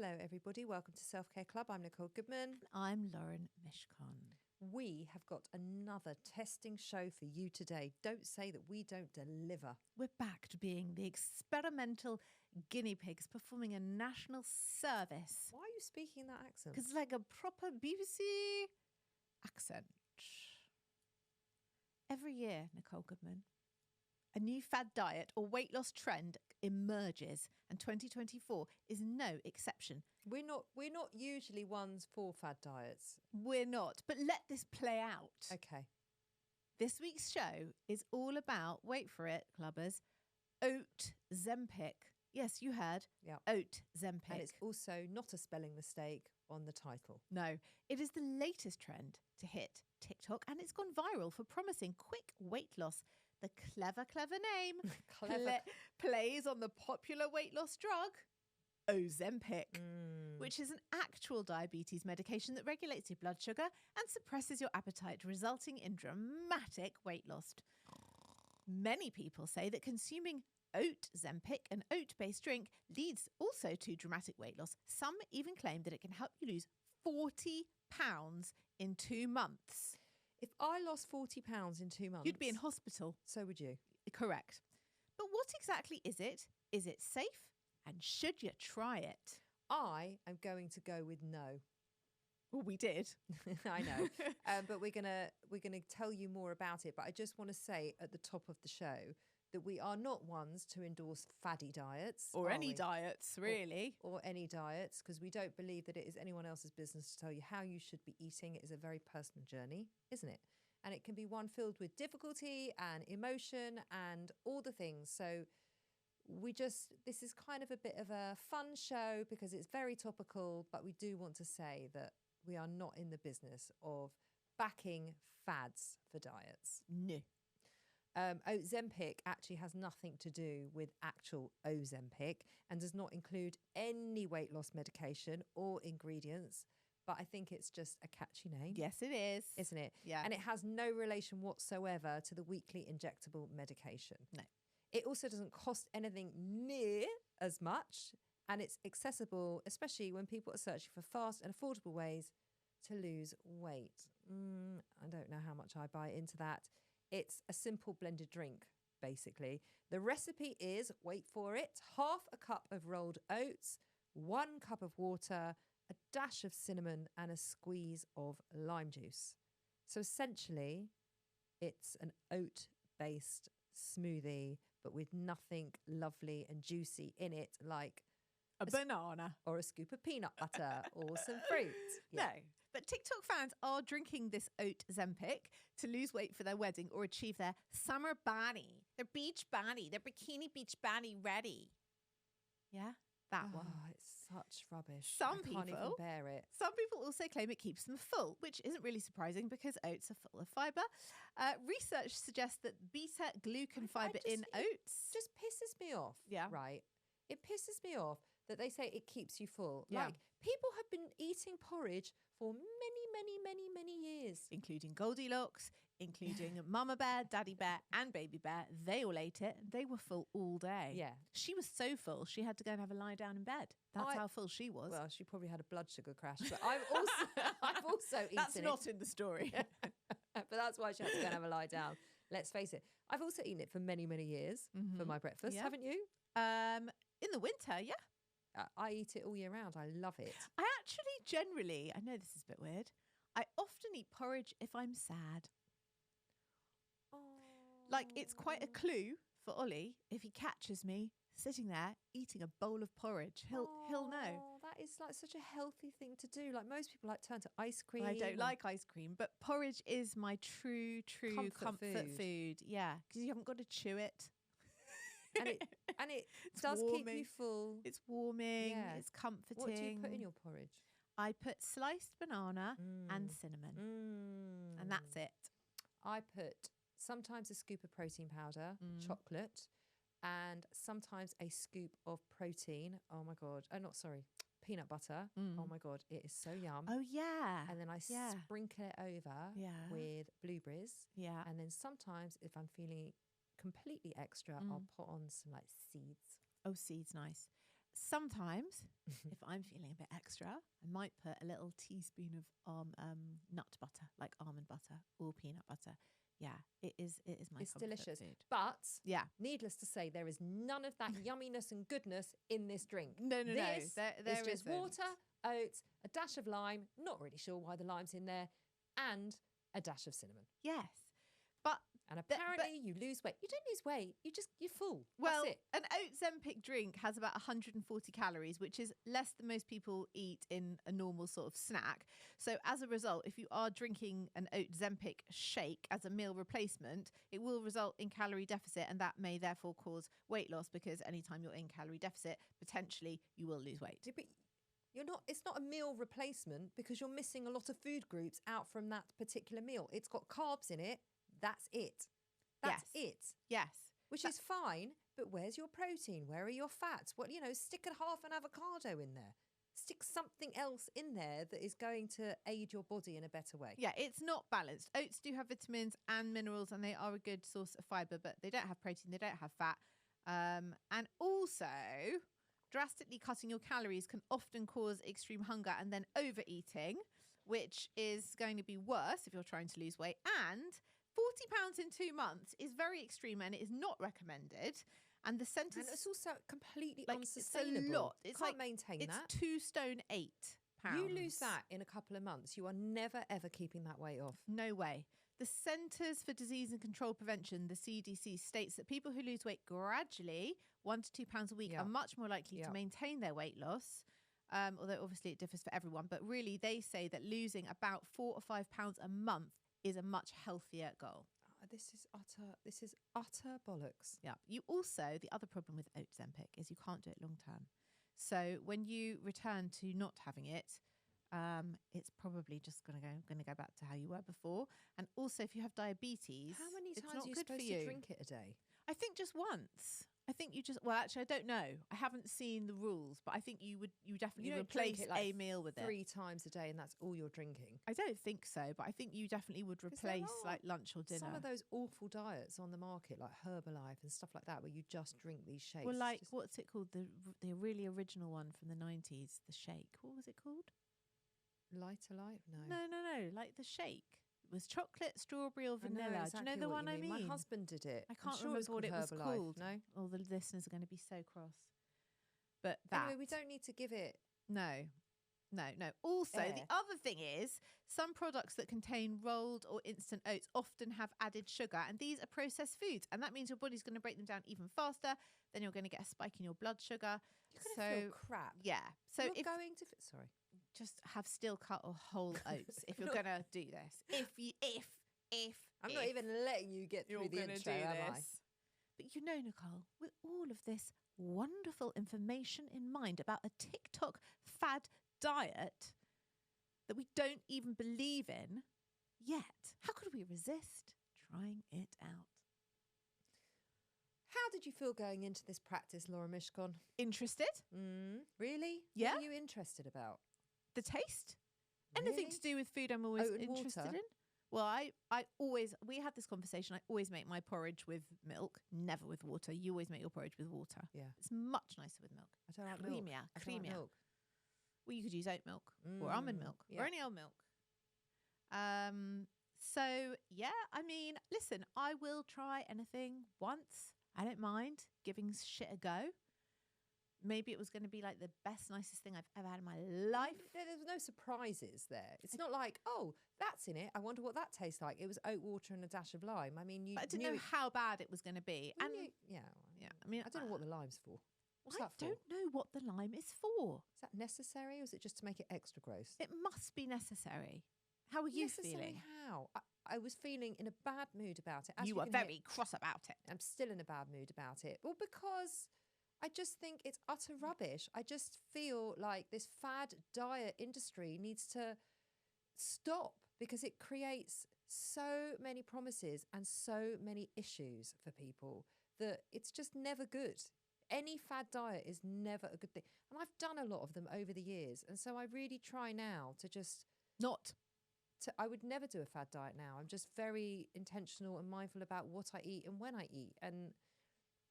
Hello, everybody. Welcome to Self-Care Club. I'm Nicole Goodman. I'm Lauren Mishcon. We have got another testing show for you today. Don't say that we don't deliver. We're back to being the experimental guinea pigs performing a national service. Why are you speaking that accent? Because it's like a proper BBC accent. Every year, Nicole Goodman, a new fad diet or weight loss trend emerges, and 2024 is no exception. We're not usually ones for fad diets. We're not, but let this play out. Okay. This week's show is all about, wait for it, clubbers, Oatzempic. Yes, you heard. Yeah. Oatzempic. And it's also not a spelling mistake on the title. No, it is the latest trend to hit TikTok, and it's gone viral for promising quick weight loss. The clever name plays on the popular weight loss drug, Oatzempic, which is an actual diabetes medication that regulates your blood sugar and suppresses your appetite, resulting in dramatic weight loss. Many people say that consuming Oatzempic, an oat-based drink, leads also to dramatic weight loss. Some even claim that it can help you lose 40 pounds in 2 months. If I lost 40 pounds in 2 months... You'd be in hospital. So would you. Correct. But what exactly is it? Is it safe? And should you try it? I am going to go with no. Well, we did. I know. But we're gonna tell you more about it. But I just want to say at the top of the show that we are not ones to endorse faddy diets. Or any diets, really. Or any diets, because we don't believe that it is anyone else's business to tell you how you should be eating. It is a very personal journey, isn't it? And it can be one filled with difficulty and emotion and all the things. So this is kind of a bit of a fun show because it's very topical, but we do want to say that we are not in the business of backing fads for diets. No. Oatzempic actually has nothing to do with actual Oatzempic and does not include any weight loss medication or ingredients. But I think it's just a catchy name. Yes, it is. Isn't it? Yeah. And it has no relation whatsoever to the weekly injectable medication. No. It also doesn't cost anything near as much. And it's accessible, especially when people are searching for fast and affordable ways to lose weight. I don't know how much I buy into that. It's a simple blended drink, basically. The recipe is, wait for it, 1/2 a cup of rolled oats, 1 cup of water, a dash of cinnamon and a squeeze of lime juice. So essentially, it's an oat-based smoothie, but with nothing lovely and juicy in it, like a banana. Or a scoop of peanut butter or some fruit. Yeah. No, but TikTok fans are drinking this Oatzempic to lose weight for their wedding or achieve their summer body, their beach body, their bikini beach body ready. Yeah, that one. Oh, it's such rubbish. Some I can't even people bear it. Some people also claim it keeps them full, which isn't really surprising because oats are full of fibre. Research suggests that beta-glucan fibre in oats just pisses me off. Yeah. Right. It pisses me off that they say it keeps you full. Yeah. Like, people have been eating porridge for many years. Including Goldilocks, including Mama Bear, Daddy Bear and Baby Bear. They all ate it. They were full all day. Yeah. She was so full, she had to go and have a lie down in bed. That's how full she was. Well, she probably had a blood sugar crash. But I've also eaten That's it. not in the story. But that's why she had to go and have a lie down. Let's face it. I've also eaten it for many years for my breakfast. Yeah. Haven't you? In the winter, yeah. I eat it all year round. I love it. I actually generally, I know this is a bit weird, I often eat porridge if I'm sad. Oh. Like, it's quite a clue for Ollie if he catches me sitting there eating a bowl of porridge. He'll know. That is like such a healthy thing to do. Like, most people like turn to ice cream. I don't like ice cream, but porridge is my true comfort food. Yeah, because you haven't got to chew it. And it does warming. keep you full. It's warming. Yeah. It's comforting. What do you put in your porridge? I put sliced banana and cinnamon. And that's it. I put sometimes a scoop of protein powder, chocolate, and sometimes a scoop of protein. Oh my God. Oh, not sorry. Peanut butter. Oh my God. It is so yum. Oh, yeah. And then I sprinkle it over with blueberries. Yeah. And then sometimes if I'm feeling completely extra, I'll put on some like seeds. Oh, seeds, nice. sometimes, if I'm feeling a bit extra, I might put a little teaspoon of nut butter, like almond butter or peanut butter. Yeah, it is my It's comfort delicious. food. But Yeah. needless to say, there is none of that yumminess and goodness in this drink. No. This There is just isn't. water, oats, a dash of lime, not really sure why the lime's in there, and a dash of cinnamon. Yes. But And apparently you lose weight. You don't lose weight. You're full. well, That's it. an Oatzempic drink has about 140 calories, which is less than most people eat in a normal sort of snack. So as a result, if you are drinking an Oatzempic shake as a meal replacement, it will result in calorie deficit, and that may therefore cause weight loss, because anytime you're in calorie deficit, potentially you will lose weight. Yeah, but it's not a meal replacement because you're missing a lot of food groups out from that particular meal. It's got carbs in it. That's it. That's it. Yes. Which is fine, but where's your protein? Where are your fats? Stick a half an avocado in there. Stick something else in there that is going to aid your body in a better way. Yeah, it's not balanced. Oats do have vitamins and minerals, and they are a good source of fibre, but they don't have protein, they don't have fat. And also, drastically cutting your calories can often cause extreme hunger and then overeating, which is going to be worse if you're trying to lose weight. And £40 in 2 months is very extreme, and it is not recommended. And the centres, And it's also completely It's unsustainable. a lot. It's Can't like maintain it's that. 2 stone 8 pounds. You lose that in a couple of months, you are never ever keeping that weight off. No way. The Centres for Disease and Control Prevention, the CDC, states that people who lose weight gradually, 1 to 2 pounds a week, Yeah. are much more likely Yeah. to maintain their weight loss. Although obviously it differs for everyone, but really they say that losing about 4 or 5 pounds a month is a much healthier goal. This is utter bollocks. Yeah. You also, the other problem with Oatzempic is you can't do it long term. So when you return to not having it, it's probably just going to go back to how you were before. And also, if you have diabetes, How many it's times not are you good for supposed to drink it a day? I think just once. I think you just, well, actually, I don't know. I haven't seen the rules, but I think you definitely You don't drink replace it like a meal with it. 3 times a day and that's all you're drinking. I don't think so, but I think you definitely would 'Cause there replace are like lunch or dinner. Some of those awful diets on the market, like Herbalife and stuff like that, where you just drink these shakes. Well, like, Just what's it called? The really original one from the 90s, the shake. What was it called? Lighter Life? No. No. Like the shake. It was chocolate, strawberry, or I know vanilla. exactly Do you know the what one you I mean? My husband did it. I I'm can't sure remember what it was Herbalife, called. No. All the listeners are going to be so cross. But that. Anyway, we don't need to give it. No. Also, Air. the other thing is some products that contain rolled or instant oats often have added sugar, and these are processed foods. And that means your body's going to break them down even faster. Then you're going to get a spike in your blood sugar. You're going to feel crap. Yeah. So you're if going to sorry. just have steel cut or whole oats if you're going to do this. If I'm not even letting you get you're through the going to intro, do am I? this. But you know, Nicole, with all of this wonderful information in mind about a TikTok fad diet that we don't even believe in yet, how could we resist trying it out? How did you feel going into this practice, Laura Mishkon? Interested? Really? Yeah. What are you interested about? The taste? Anything Really? to do with food I'm always Oat and interested water? in. Well, I always, we had this conversation. I always make my porridge with milk, never with water. You always make your porridge with water. Yeah. It's much nicer with milk. I don't like milk. Creamier, I don't like creamier. milk. Well, you could use oat milk or almond milk yeah. or any old milk. So, yeah, I mean, listen, I will try anything once. I don't mind giving shit a go. Maybe it was going to be like the best, nicest thing I've ever had in my life. There's no surprises there. It's not like, oh, that's in it. I wonder what that tastes like. It was oat water and a dash of lime. I mean, you But I didn't knew know how bad it was going to be. You And knew- yeah, yeah, I mean, I don't know what the lime's for. What's I that for? don't know what the lime is for. Is that necessary, or is it just to make it extra gross? It must be necessary. How are you Necessary feeling? How? I was feeling in a bad mood about it. As You are can hear, very cross about it. I'm still in a bad mood about it. Well, because I just think it's utter rubbish. I just feel like this fad diet industry needs to stop because it creates so many promises and so many issues for people that it's just never good. Any fad diet is never a good thing. And I've done a lot of them over the years. And so I really try now to just Not. I would never do a fad diet now. I'm just very intentional and mindful about what I eat and when I eat. And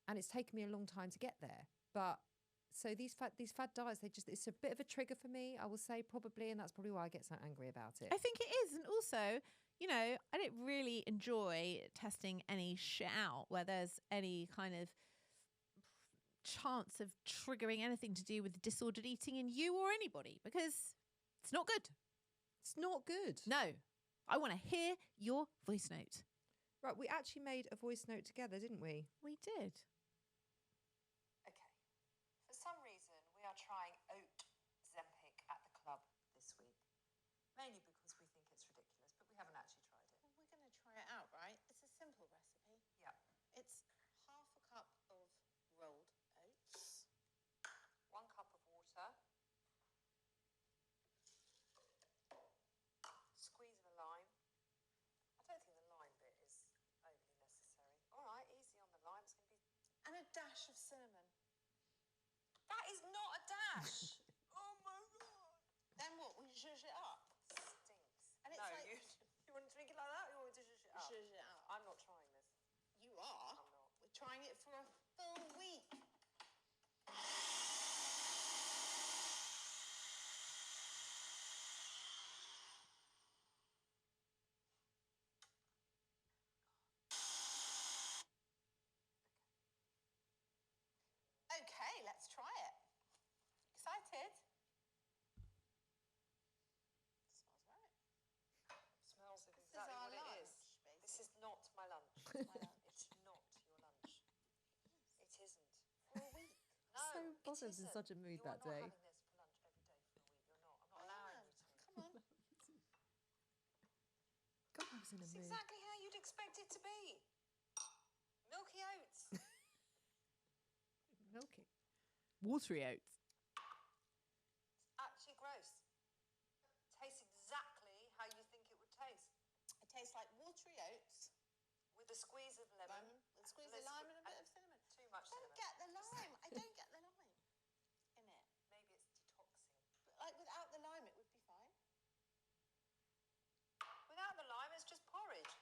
it's taken me a long time to get there. But So these fad diets, it's a bit of a trigger for me, I will say, probably, and that's probably why I get so angry about it. I think it is. And also, you know, I don't really enjoy testing any shit out where there's any kind of chance of triggering anything to do with disordered eating in you or anybody, because it's not good. It's not good. No. I want to hear your voice note. Right, we actually made a voice note together, didn't we? We did. Okay. For some reason, we are trying Oatzempic at the club this week. Mainly because we think it's ridiculous, but we haven't actually tried it. Well, we're going to try it out, right? It's a simple recipe. Yeah. It's half a cup of rolled oats, 1 cup of water, squeeze of a lime. I don't think the lime bit is overly necessary. All right, easy on the lime. It's going to be... and a dash of cinnamon. That is not a dash! Oh my God! Then what? We zhuzh it up. Stinks. And it's no, like... you want to drink it like that, or you want me to zhuzh it up? Zhuzh it up. I'm not trying this. You are? I'm not. We're trying it for a full week. Okay, let's try it. Excited? Smells right. Smells of This is exactly our what it lunch, is. This is not my lunch. My lunch. It's not your lunch. It isn't. For a week. No, So it Boswell's in isn't. such a mood You that day. are You're not having this for lunch every day for a week. You're not. I'm not I allowing am. you to. Come on. God, I was in a It's mood. exactly how you'd expect it to be. Milky oats. Milky. Watery oats. It's actually gross. Tastes exactly how you think it would taste. It tastes like watery oats. With a squeeze of lemon. With a squeeze of lime and a bit of cinnamon. Too much I don't cinnamon. get the lime. I don't get the lime in it. Maybe it's detoxing. But like without the lime, it would be fine. Without the lime, it's just porridge.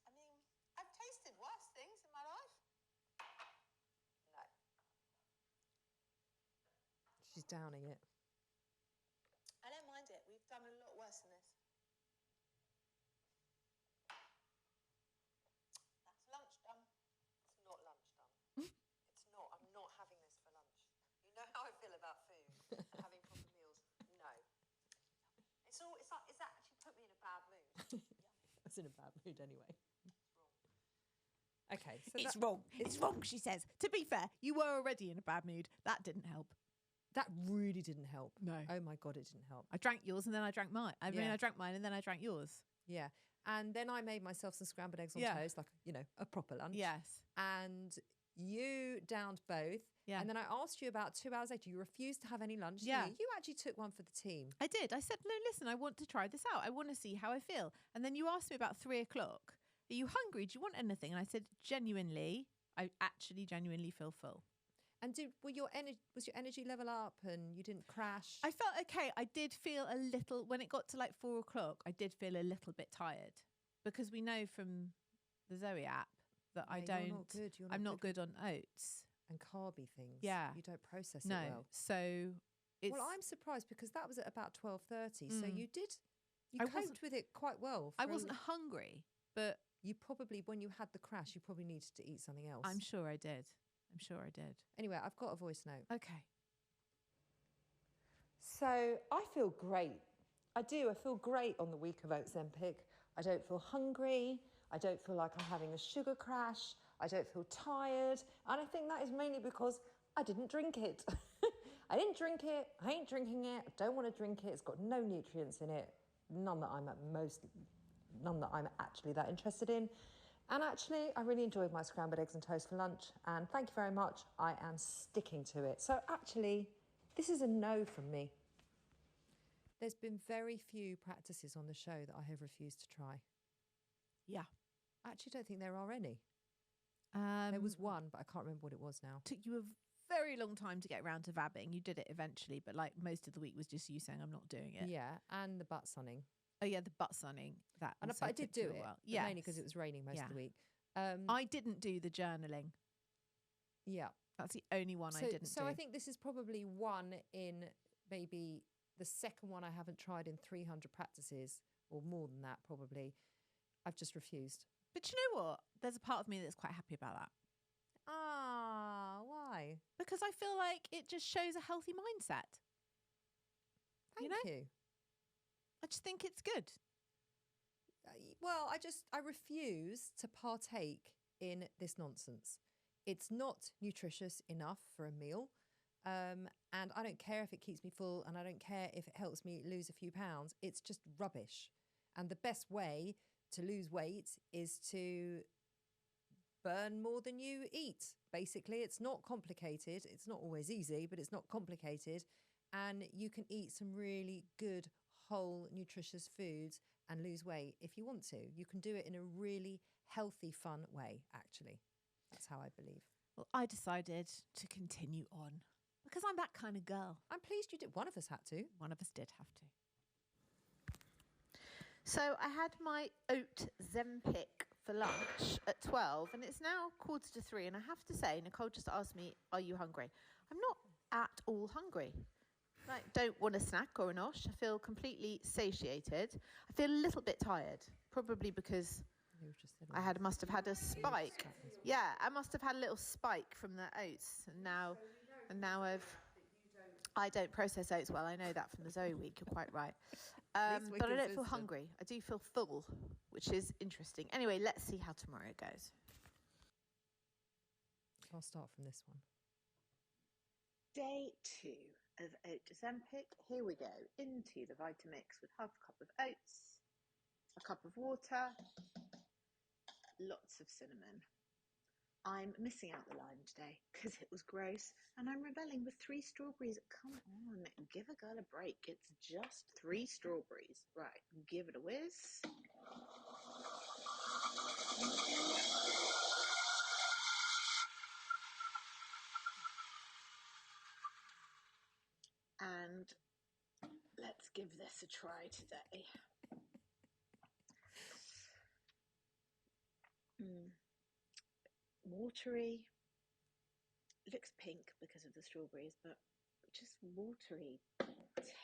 I mean, I've tasted worse things in my life. No. She's downing it. I don't mind it. We've done a lot worse than this. That's lunch done. It's not lunch done. It's not. I'm not having this for lunch. You know how I feel about food and having proper meals. No. It's actually put me in a bad mood. I was in a bad mood anyway. It's wrong. Okay. So It's wrong. It's wrong, she says. To be fair, you were already in a bad mood. That didn't help. That really didn't help. No. Oh my God, it didn't help. I drank yours and then I drank mine. I mean, Yeah. I drank mine and then I drank yours. Yeah. And then I made myself some scrambled eggs on Yeah. toast, like, a proper lunch. Yes. And you downed both. Yeah. And then I asked you about 2 hours later, you refused to have any lunch. Yeah. Didn't you? You actually took one for the team. I did. I said, no, listen, I want to try this out. I want to see how I feel. And then you asked me about 3 o'clock. Are you hungry? Do you want anything? And I said, I actually genuinely feel full. And was your energy level up and you didn't crash? I felt okay. I did feel a little, when it got to like 4 o'clock, I did feel a little bit tired because we know from the Zoe app that You're not good. I'm not good on oats. And carby things. Yeah. You don't process No. it well. So it's. Well, I'm surprised because that was at about 12:30. So Mm. you I coped wasn't- with it quite well. I wasn't hungry, but You probably, when you had the crash, you probably needed to eat something else. I'm sure I did. I'm sure I did. Anyway, I've got a voice note. Okay. So I feel great. I do. I feel great on the week of Oatzempic. I don't feel hungry. I don't feel like I'm having a sugar crash. I don't feel tired. And I think that is mainly because I didn't drink it. I didn't drink it. I ain't drinking it. I don't want to drink it. It's got no nutrients in it. None that I'm actually that interested in. And actually, I really enjoyed my scrambled eggs and toast for lunch. And thank you very much. I am sticking to it. So actually, this is a no from me. There's been very few practices on the show that I have refused to try. Yeah. I actually don't think there are any. There was one, but I can't remember what it was now. Took you a very long time to get around to vabbing. You did it eventually, but like most of the week was just you saying, I'm not doing it. Yeah, and the butt sunning. Oh, yeah, the butt sunning. That And also I did took do you a it, while. but mainly because it was raining most of the week. I didn't do the journaling. Yeah. That's the only one I didn't So do. I think this is probably one in maybe the second one I haven't tried in 300 practices or more than that probably. I've just refused. But you know what? There's a part of me that's quite happy about that. Why? Because I feel like it just shows a healthy mindset. Thank you. I just think it's good. Well, I refuse to partake in this nonsense. It's not nutritious enough for a meal. And I don't care if it keeps me full and I don't care if it helps me lose a few pounds. It's just rubbish. And the best way to lose weight is to burn more than you eat. Basically, it's not complicated. It's not always easy, but it's not complicated. And you can eat some really good, whole, nutritious foods and lose weight if you want to. You can do it in a really healthy, fun way, actually. That's how I believe. Well, I decided to continue on because I'm that kind of girl. I'm pleased you did. One of us had to. One of us did have to. So I had my Oatzempic for lunch at 12 and it's now 2:45. And I have to say, Nicole just asked me, are you hungry? I'm not at all hungry. I don't want a snack or a nosh. I feel completely satiated. I feel a little bit tired, probably because I must have had a spike. Yeah, I must have had a little spike from the oats. And now I don't process oats well. I know that from the Zoe week. You're quite right. But I don't feel hungry. I do feel full, which is interesting. Anyway, let's see how tomorrow goes. I'll start from this one. Day 2 of Oatzempic. Here we go into the Vitamix with half a cup of oats, a cup of water, lots of cinnamon. I'm missing out the lime today because it was gross and I'm rebelling with 3 strawberries. Come on, give a girl a break. It's just 3 strawberries. Right, give it a whiz. And let's give this a try today. Watery. It looks pink because of the strawberries, but just watery,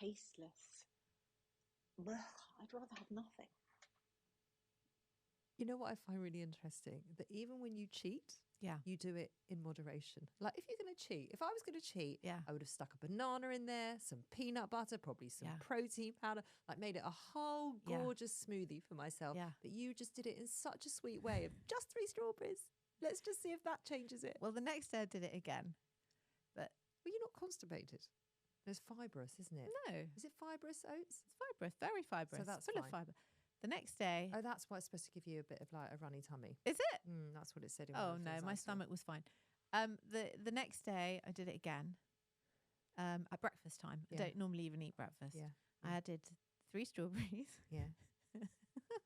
tasteless. Ugh, I'd rather have nothing. You know what I find really interesting? That even when you cheat, you do it in moderation. Like if you're going to cheat, if I was going to cheat, I would have stuck a banana in there, some peanut butter, probably some protein powder, like made it a whole gorgeous smoothie for myself. Yeah. But you just did it in such a sweet way of just 3 strawberries. Let's just see if that changes it. Well, the next day I did it again. But you're not constipated. It's fibrous, isn't it? No. Is it fibrous oats? It's fibrous, very fibrous. So that's full of fibre. The next day... Oh, that's why it's supposed to give you a bit of like a runny tummy. Is it? That's what it said. Oh, no, my stomach was fine. The next day I did it again at breakfast time. I don't normally even eat breakfast. Yeah. I added 3 strawberries. Yeah.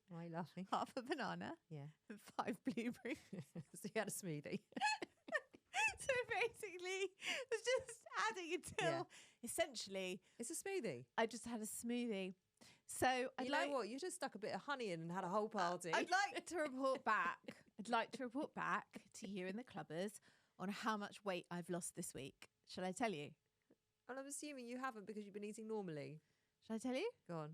Why laughing? Half a banana. Yeah. And 5 blueberries. So you had a smoothie. So basically, it was just adding until essentially... It's a smoothie. I just had a smoothie. So you know what? You just stuck a bit of honey in and had a whole party. I'd like to report back. I'd like to report back to you in the clubbers on how much weight I've lost this week. Shall I tell you? And I'm assuming you haven't because you've been eating normally. Shall I tell you? Go on.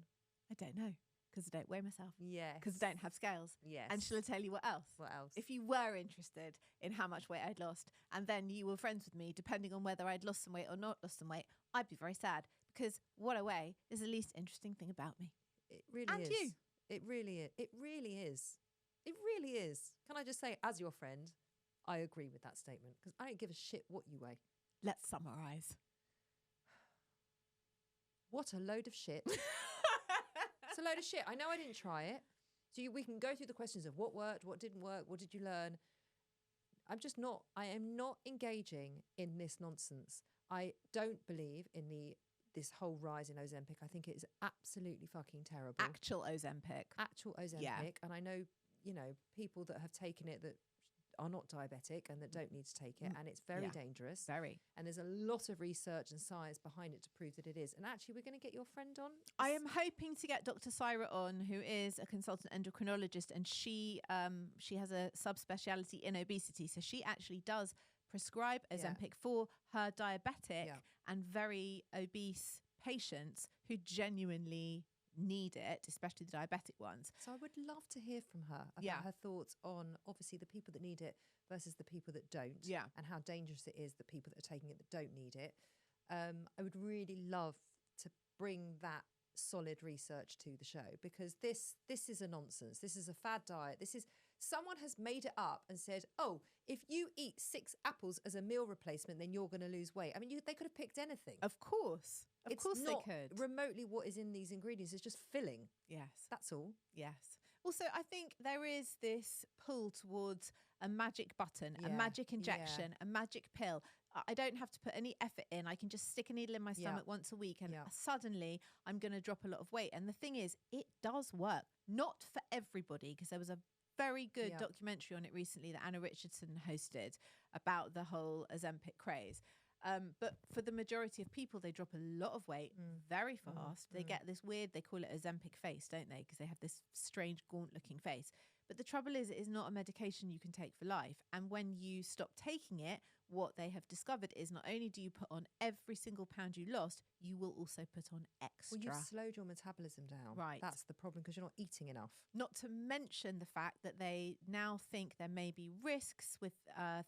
I don't know because I don't weigh myself. Yes. Because I don't have scales. Yes. And shall I tell you what else? What else? If you were interested in how much weight I'd lost and then you were friends with me, depending on whether I'd lost some weight or not lost some weight, I'd be very sad because what I weigh is the least interesting thing about me. It really and is. You. It really is. It really is. It really is. Can I just say, as your friend, I agree with that statement because I don't give a shit what you weigh. Let's summarise. What a load of shit. It's a load of shit. I know I didn't try it. So we can go through the questions of what worked, what didn't work, what did you learn. I am not engaging in this nonsense. I don't believe in this whole rise in Ozempic. I think it is absolutely fucking terrible. Actual Ozempic. Yeah. And I know, people that have taken it that are not diabetic and that don't need to take it. And it's very dangerous. Very. And there's a lot of research and science behind it to prove that it is. And actually, we're going to get your friend on. I am hoping to get Dr. Syra on, who is a consultant endocrinologist, and she has a subspeciality in obesity. So she actually does prescribe Yeah. Ozempic for her diabetic Yeah. and very obese patients who genuinely need it, especially the diabetic ones. So I would love to hear from her about Yeah. her thoughts on obviously the people that need it versus the people that don't, Yeah. and how dangerous it is the people that are taking it that don't need it. I would really love to bring that solid research to the show, because this is a nonsense. This is a fad diet. This is someone has made it up and said, oh, if you eat 6 apples as a meal replacement, then you're going to lose weight. I mean, they could have picked anything. Of course. Of It's course not they could. remotely what is in these ingredients. It's just filling. Yes. That's all. Yes. Also, I think there is this pull towards a magic button, a Yeah, magic injection, a magic pill. I don't have to put any effort in. I can just stick a needle in my Yeah. stomach once a week and Yeah. suddenly I'm going to drop a lot of weight. And the thing is, it does work. Not for everybody, because there was a very good Yeah. documentary on it recently that Anna Richardson hosted about the whole Ozempic craze. But for the majority of people, they drop a lot of weight very fast. They get this weird, they call it Ozempic face, don't they? Because they have this strange gaunt-looking face. But the trouble is, it is not a medication you can take for life. And when you stop taking it, what they have discovered is not only do you put on every single pound you lost, you will also put on extra. Well, you've slowed your metabolism down. Right. That's the problem, because you're not eating enough. Not to mention the fact that they now think there may be risks with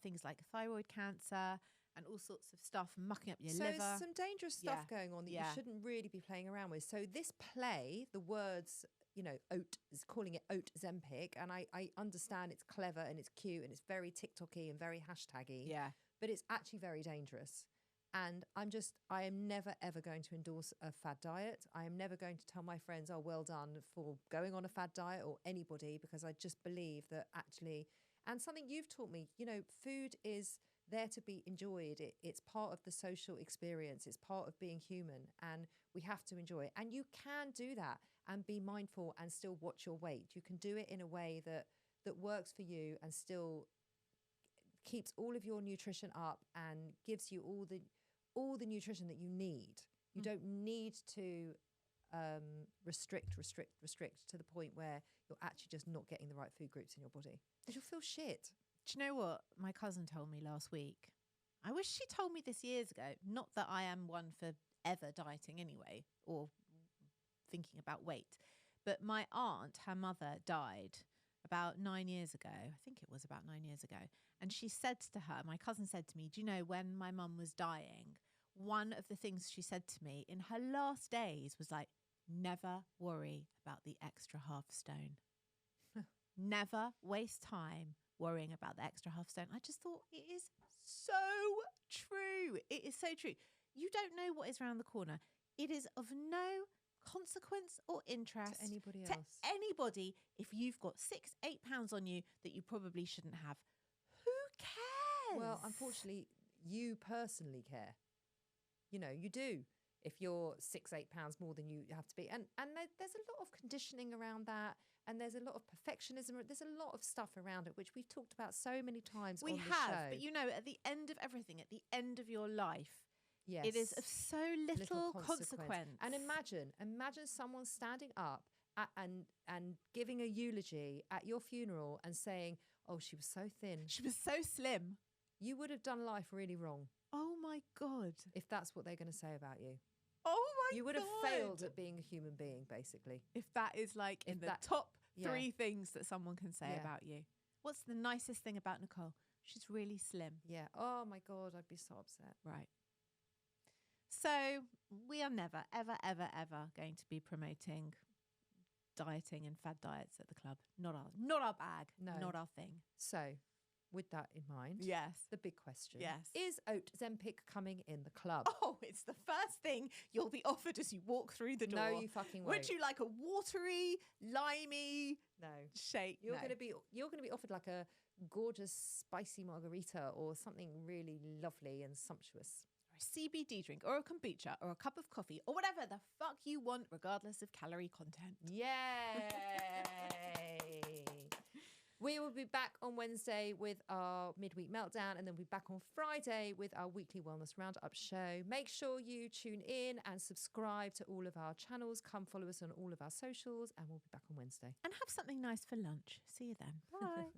things like thyroid cancer and all sorts of stuff mucking up your So liver. some dangerous stuff Yeah. going on that Yeah. you shouldn't really be playing around with. So this play, the words, oat is calling it Oatzempic, and I understand it's clever and it's cute and it's very TikToky and very hashtaggy. Yeah. But it's actually very dangerous. And I am never, ever going to endorse a fad diet. I am never going to tell my friends, oh, well done for going on a fad diet, or anybody, because I just believe that actually, and something you've taught me, food is there to be enjoyed. It's part of the social experience. It's part of being human, and we have to enjoy it. And you can do that and be mindful and still watch your weight. You can do it in a way that works for you and still keeps all of your nutrition up and gives you all the nutrition that you need. You don't need to restrict to the point where you're actually just not getting the right food groups in your body, because you'll feel shit. Do you know what my cousin told me last week? I wish she told me this years ago. Not that I am one for ever dieting anyway, or thinking about weight. But my aunt, her mother, died about 9 years ago. I think it was about 9 years ago. And she said to her, my cousin said to me, do you know, when my mum was dying, one of the things she said to me in her last days was like, never worry about the extra half stone. Never waste time worrying about the extra half stone. I just thought, it is so true. It is so true. You don't know what is around the corner. It is of no consequence or interest To anybody to else. anybody if you've got 6-8 pounds on you that you probably shouldn't have. Who cares? Well, unfortunately, you personally care. You do. If you're 6-8 pounds more than you have to be, and there's a lot of conditioning around that, and there's a lot of perfectionism. There's a lot of stuff around it which we've talked about so many times. we on the have, show. but at the end of everything, at the end of your life, Yes. it is of so little consequence. And imagine someone standing up and giving a eulogy at your funeral and saying, "Oh, she was so thin." She was so slim. You would have done life really wrong Oh my God. if that's what they're going to say about you. Oh my You would God. have failed at being a human being, basically. If that is like in If the that- top yeah. 3 things that someone can say Yeah. about you. What's the nicest thing about Nicole? She's really slim. Yeah. Oh my God, I'd be so upset. Right. So we are never, ever, ever, ever going to be promoting dieting and fad diets at the club. Not our bag. No. Not our thing. So, with that in mind, Yes. the big question: Yes. is Oatzempic coming in the club? Oh, it's the first thing you'll be offered as you walk through the door. No, you fucking won't. Would you like a watery, limey No. shake? You're No. going to be offered like a gorgeous spicy margarita or something really lovely and sumptuous. Or a CBD drink or a kombucha or a cup of coffee or whatever the fuck you want, regardless of calorie content. Yay! We will be back on Wednesday with our midweek meltdown, and then we'll be back on Friday with our weekly wellness roundup show. Make sure you tune in and subscribe to all of our channels. Come follow us on all of our socials, and we'll be back on Wednesday. And have something nice for lunch. See you then. Bye.